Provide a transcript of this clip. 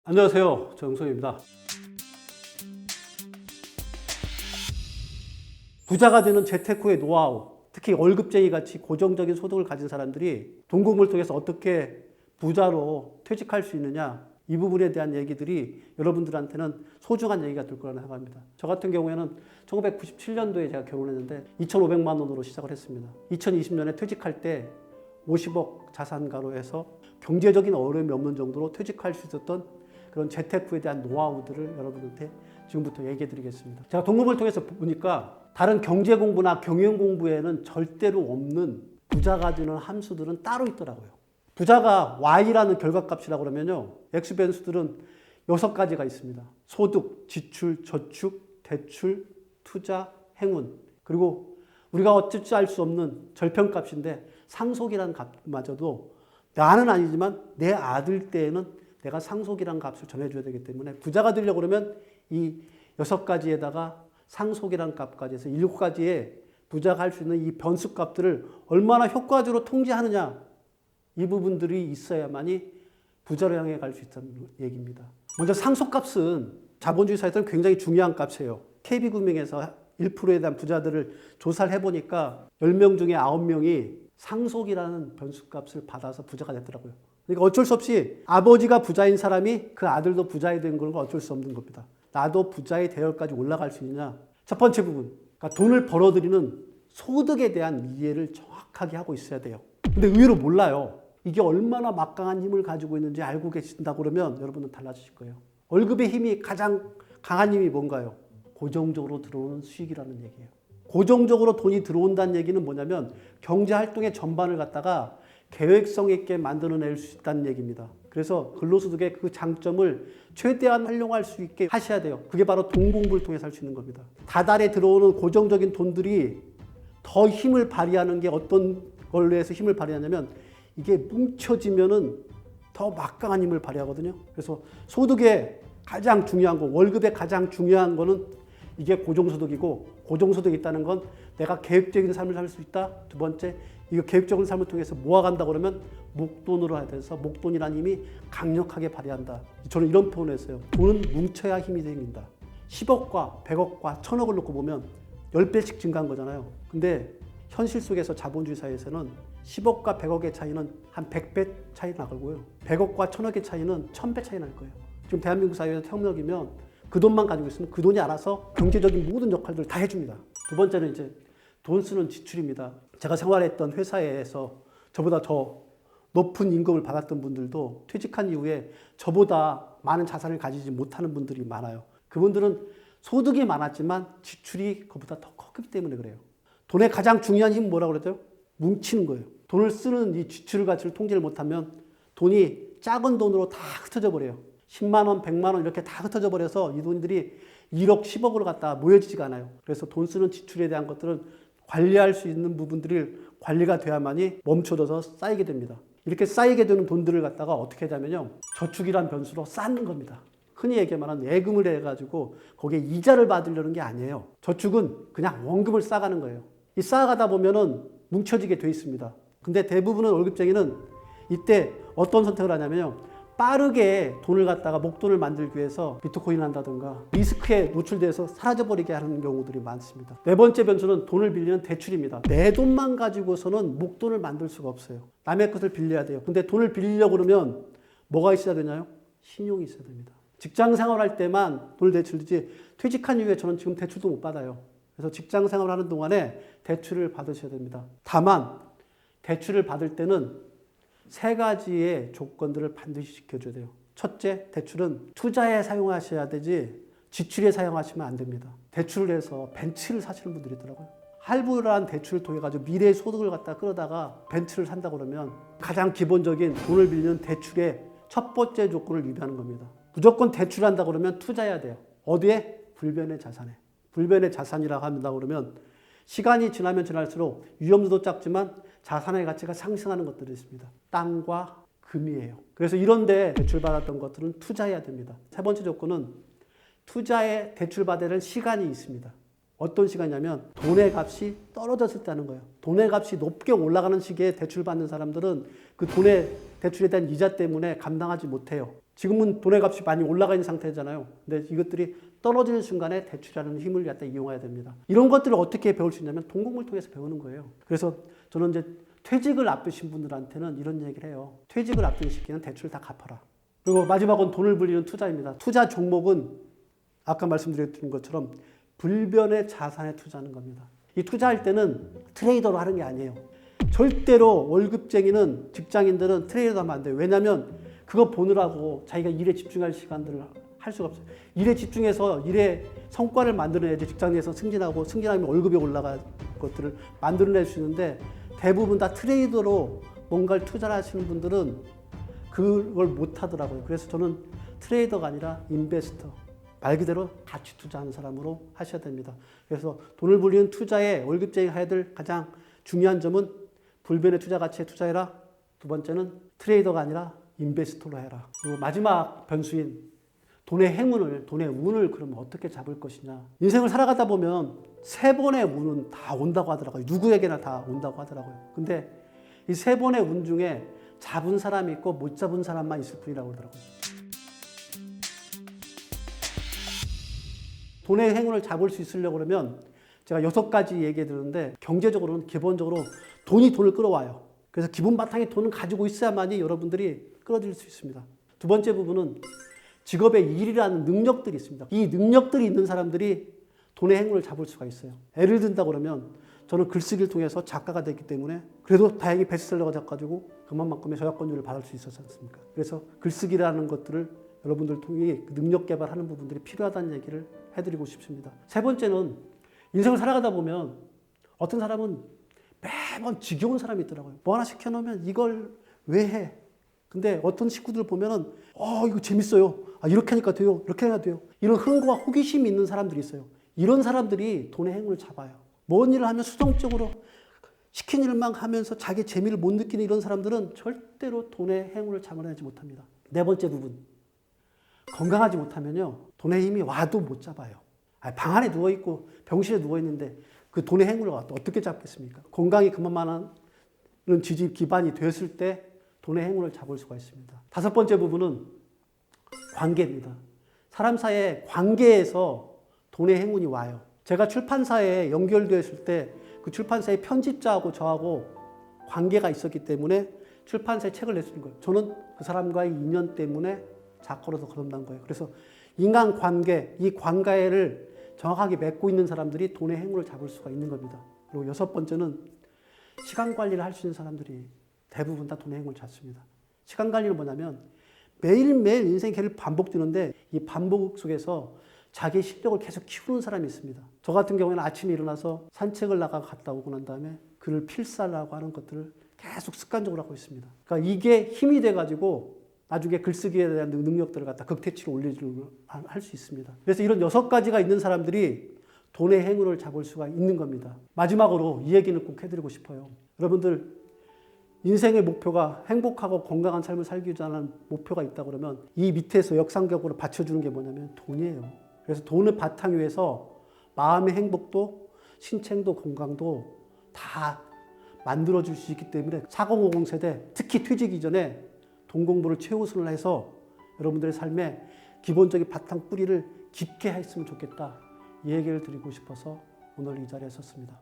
안녕하세요. 정성입니다. 부자가 되는 재테 후의 노하우, 특히 월급쟁이 같이 고정적인 소득을 가진 사람들이 돈 공부를 통해서 어떻게 부자로 퇴직할 수 있느냐, 이 부분에 대한 얘기들이 여러분들한테는 소중한 얘기가 될 거라고 생각합니다. 저 같은 경우에는 1997년도에 제가 결혼했는데 2,500만 원으로 시작을 했습니다. 2020년에 퇴직할 때 50억 자산가로 해서 경제적인 어려움이 없는 정도로 퇴직할 수 있었던 그런 재테크에 대한 노하우들을 여러분한테 지금부터 얘기해 드리겠습니다. 제가 돈 공부를 통해서 보니까 다른 경제 공부나 경영 공부에는 절대로 없는 부자가 되는 함수들은 따로 있더라고요. 부자가 Y라는 결과값이라고 그러면요, X 변수들은 6가지가 있습니다. 소득, 지출, 저축, 대출, 투자, 행운, 그리고 우리가 어찌 알 수 없는 절편값인데 상속이라는 값마저도 나는 아니지만 내 아들 때에는 내가 상속이라는 값을 정해줘야 되기 때문에 부자가 되려고 그러면 이 6가지에다가 상속이라는 값까지 해서 7가지의 부자가 할 수 있는 이 변수값들을 얼마나 효과적으로 통제하느냐, 이 부분들이 있어야만이 부자로 향해 갈 수 있다는 얘기입니다. 먼저 상속값은 자본주의 사회에서는 굉장히 중요한 값이에요. KB금융에서 1%에 대한 부자들을 조사를 해보니까 10명 중에 9명이 상속이라는 변수값을 받아서 부자가 됐더라고요. 그러니까 어쩔 수 없이 아버지가 부자인 사람이 그 아들도 부자이 된 건 어쩔 수 없는 겁니다. 나도 부자의 대열까지 올라갈 수 있느냐. 첫 번째 부분, 그러니까 돈을 벌어들이는 소득에 대한 이해를 정확하게 하고 있어야 돼요. 근데 의외로 몰라요. 이게 얼마나 막강한 힘을 가지고 있는지 알고 계신다고 그러면 여러분은 달라지실 거예요. 월급의 힘이 가장 강한 힘이 뭔가요? 고정적으로 들어오는 수익이라는 얘기예요. 고정적으로 돈이 들어온다는 얘기는 뭐냐면 경제활동의 전반을 갖다가 계획성 있게 만들어낼 수 있다는 얘기입니다. 그래서 근로소득의 그 장점을 최대한 활용할 수 있게 하셔야 돼요. 그게 바로 돈 공부를 통해서 할 수 있는 겁니다. 다달에 들어오는 고정적인 돈들이 더 힘을 발휘하는 게 어떤 걸로 해서 힘을 발휘하냐면 이게 뭉쳐지면은 더 막강한 힘을 발휘하거든요. 그래서 소득의 가장 중요한 거, 월급의 가장 중요한 거는 이게 고정소득이고, 고정소득이 있다는 건 내가 계획적인 삶을 살 수 있다. 두 번째, 이거 계획적인 삶을 통해서 모아간다고 그러면 목돈으로 해야 돼서 목돈이라는 힘이 강력하게 발휘한다. 저는 이런 표현을 했어요. 돈은 뭉쳐야 힘이 생긴다. 10억과 100억과 1000억을 놓고 보면 10배씩 증가한 거잖아요. 근데 현실 속에서 자본주의 사회에서는 10억과 100억의 차이는 한 100배 차이 나고요. 100억과 1000억의 차이는 1000배 차이 날 거예요. 지금 대한민국 사회에서 태업력이면 그 돈만 가지고 있으면 그 돈이 알아서 경제적인 모든 역할들을 다 해줍니다. 두 번째는 이제 돈 쓰는 지출입니다. 제가 생활했던 회사에서 저보다 더 높은 임금을 받았던 분들도 퇴직한 이후에 저보다 많은 자산을 가지지 못하는 분들이 많아요. 그분들은 소득이 많았지만 지출이 그보다 더 컸기 때문에 그래요. 돈의 가장 중요한 힘은 뭐라고 그랬죠? 뭉치는 거예요. 돈을 쓰는 이 지출 가치를 통제를 못하면 돈이 작은 돈으로 다 흩어져 버려요. 10만 원, 100만 원 이렇게 다 흩어져 버려서 이 돈들이 1억, 10억으로 갖다 모여지지가 않아요. 그래서 돈 쓰는 지출에 대한 것들은 관리할 수 있는 부분들이 관리가 돼야만이 멈춰져서 쌓이게 됩니다. 이렇게 쌓이게 되는 돈들을 갖다가 어떻게 하냐면요, 저축이란 변수로 쌓는 겁니다. 흔히 얘기하면 예금을 해가지고 거기에 이자를 받으려는 게 아니에요. 저축은 그냥 원금을 쌓아가는 거예요. 이 쌓아가다 보면은 뭉쳐지게 돼 있습니다. 근데 대부분의 월급쟁이는 이때 어떤 선택을 하냐면요, 빠르게 돈을 갖다가 목돈을 만들기 위해서 비트코인 한다든가 리스크에 노출돼서 사라져버리게 하는 경우들이 많습니다. 네 번째 변수는 돈을 빌리는 대출입니다. 내 돈만 가지고서는 목돈을 만들 수가 없어요. 남의 것을 빌려야 돼요. 근데 돈을 빌리려고 그러면 뭐가 있어야 되나요? 신용이 있어야 됩니다. 직장 생활할 때만 돈을 대출주지 퇴직한 이후에 저는 지금 대출도 못 받아요. 그래서 직장 생활하는 동안에 대출을 받으셔야 됩니다. 다만 대출을 받을 때는 3가지의 조건들을 반드시 지켜줘야 돼요. 첫째, 대출은 투자에 사용하셔야 되지 지출에 사용하시면 안 됩니다. 대출을 해서 벤츠를 사시는 분들이 있더라고요. 할부란 대출을 통해 가지고 미래의 소득을 갖다 끌어다가 벤츠를 산다 그러면 가장 기본적인 돈을 빌리는 대출의 첫 번째 조건을 위배하는 겁니다. 무조건 대출한다 그러면 투자해야 돼요. 어디에? 불변의 자산에. 불변의 자산이라고 한다 그러면 시간이 지나면 지날수록 위험도도 작지만 자산의 가치가 상승하는 것들이 있습니다. 땅과 금이에요. 그래서 이런데 대출받았던 것들은 투자해야 됩니다. 세 번째 조건은 투자에 대출받으려는 시간이 있습니다. 어떤 시간이냐면 돈의 값이 떨어졌을 때는 거예요. 돈의 값이 높게 올라가는 시기에 대출받는 사람들은 그 돈의 대출에 대한 이자 때문에 감당하지 못해요. 지금은 돈의 값이 많이 올라가 있는 상태잖아요. 근데 이것들이 떨어지는 순간에 대출이라는 힘을 갖다 이용해야 됩니다. 이런 것들을 어떻게 배울 수 있냐면 동공부를 통해서 배우는 거예요. 그래서 저는 이제 퇴직을 앞두신 분들한테는 이런 얘기를 해요. 퇴직을 앞둔 시기는 대출 다 갚아라. 그리고 마지막은 돈을 불리는 투자입니다. 투자 종목은 아까 말씀드렸던 것처럼 불변의 자산에 투자하는 겁니다. 이 투자할 때는 트레이더로 하는 게 아니에요. 절대로 월급쟁이는 직장인들은 트레이더 하면 안 돼요. 왜냐하면 그거 보느라고 자기가 일에 집중할 시간들을 할 수가 없어요. 일에 집중해서 일에 성과를 만들어내야지 직장 내에서 승진하면 월급이 올라갈 것들을 만들어낼 수 있는데 대부분 다 트레이더로 뭔가를 투자를 하시는 분들은 그걸 못 하더라고요. 그래서 저는 트레이더가 아니라 인베스터, 말 그대로 가치 투자하는 사람으로 하셔야 됩니다. 그래서 돈을 불리는 투자에 월급쟁이가 해야 될 가장 중요한 점은 불변의 투자 가치에 투자해라. 두 번째는 트레이더가 아니라 인베스터로 해라. 그리고 마지막 변수인 돈의 행운을, 돈의 운을 그러면 어떻게 잡을 것이냐. 인생을 살아가다 보면 3번의 운은 다 온다고 하더라고요. 누구에게나 다 온다고 하더라고요. 근데 이 3번의 운 중에 잡은 사람이 있고 못 잡은 사람만 있을 뿐이라고 그러더라고요. 돈의 행운을 잡을 수 있으려고 그러면 제가 6가지 얘기해 드렸는데 경제적으로는 기본적으로 돈이 돈을 끌어와요. 그래서 기본 바탕에 돈을 가지고 있어야만이 여러분들이 끌어들일 수 있습니다. 두 번째 부분은 직업의 일이라는 능력들이 있습니다. 이 능력들이 있는 사람들이 돈의 행운을 잡을 수가 있어요. 예를 든다 그러면 저는 글쓰기를 통해서 작가가 됐기 때문에 그래도 다행히 베스트셀러가 돼가지고 그만큼의 저작권료를 받을 수 있었지 않습니까? 그래서 글쓰기라는 것들을 여러분들 통해 능력 개발하는 부분들이 필요하다는 얘기를 해드리고 싶습니다. 세 번째는 인생을 살아가다 보면 어떤 사람은 매번 지겨운 사람이 있더라고요. 뭐 하나 시켜놓으면 이걸 왜 해? 근데 어떤 식구들 보면은 이거 재밌어요. 이렇게 하니까 돼요. 이렇게 해야 돼요. 이런 흥과 호기심이 있는 사람들이 있어요. 이런 사람들이 돈의 행운을 잡아요. 뭔 일을 하면 수동적으로 시킨 일만 하면서 자기 재미를 못 느끼는 이런 사람들은 절대로 돈의 행운을 잡아내지 못합니다. 네 번째 부분. 건강하지 못하면요. 돈의 힘이 와도 못 잡아요. 방 안에 누워있고 병실에 누워있는데 그 돈의 행운을 어떻게 잡겠습니까? 건강이 그만한 지지 기반이 되었을 때 돈의 행운을 잡을 수가 있습니다. 다섯 번째 부분은 관계입니다. 사람 사이의 관계에서 돈의 행운이 와요. 제가 출판사에 연결되었을 때 그 출판사의 편집자하고 저하고 관계가 있었기 때문에 출판사에 책을 낼 수 있는 거예요. 저는 그 사람과의 인연 때문에 작가로서 거듭난 거예요. 그래서 인간관계, 이 관계를 정확하게 맺고 있는 사람들이 돈의 행운을 잡을 수가 있는 겁니다. 그리고 여섯 번째는 시간 관리를 할 수 있는 사람들이 대부분 다 돈의 행운을 잡습니다. 시간 관리는 뭐냐면 매일매일 인생 계를 반복되는데 이 반복 속에서 자기의 실력을 계속 키우는 사람이 있습니다. 저 같은 경우에는 아침에 일어나서 산책을 나가 갔다 오고 난 다음에 글을 필사하고 하는 것들을 계속 습관적으로 하고 있습니다. 그러니까 이게 힘이 돼가지고 나중에 글쓰기에 대한 능력들을 갖다 극대치로 올리는 할 수 있습니다. 그래서 이런 6가지가 있는 사람들이 돈의 행운을 잡을 수가 있는 겁니다. 마지막으로 이 얘기는 꼭 해드리고 싶어요. 여러분들 인생의 목표가 행복하고 건강한 삶을 살기 위한 목표가 있다 그러면 이 밑에서 역상격으로 받쳐주는 게 뭐냐면 돈이에요. 그래서 돈을 바탕 위해서 마음의 행복도 신체도 건강도 다 만들어줄 수 있기 때문에 4050 세대 특히 퇴직 이전에 돈 공부를 최우선을 해서 여러분들의 삶에 기본적인 바탕 뿌리를 깊게 했으면 좋겠다. 이 얘기를 드리고 싶어서 오늘 이 자리에 섰습니다.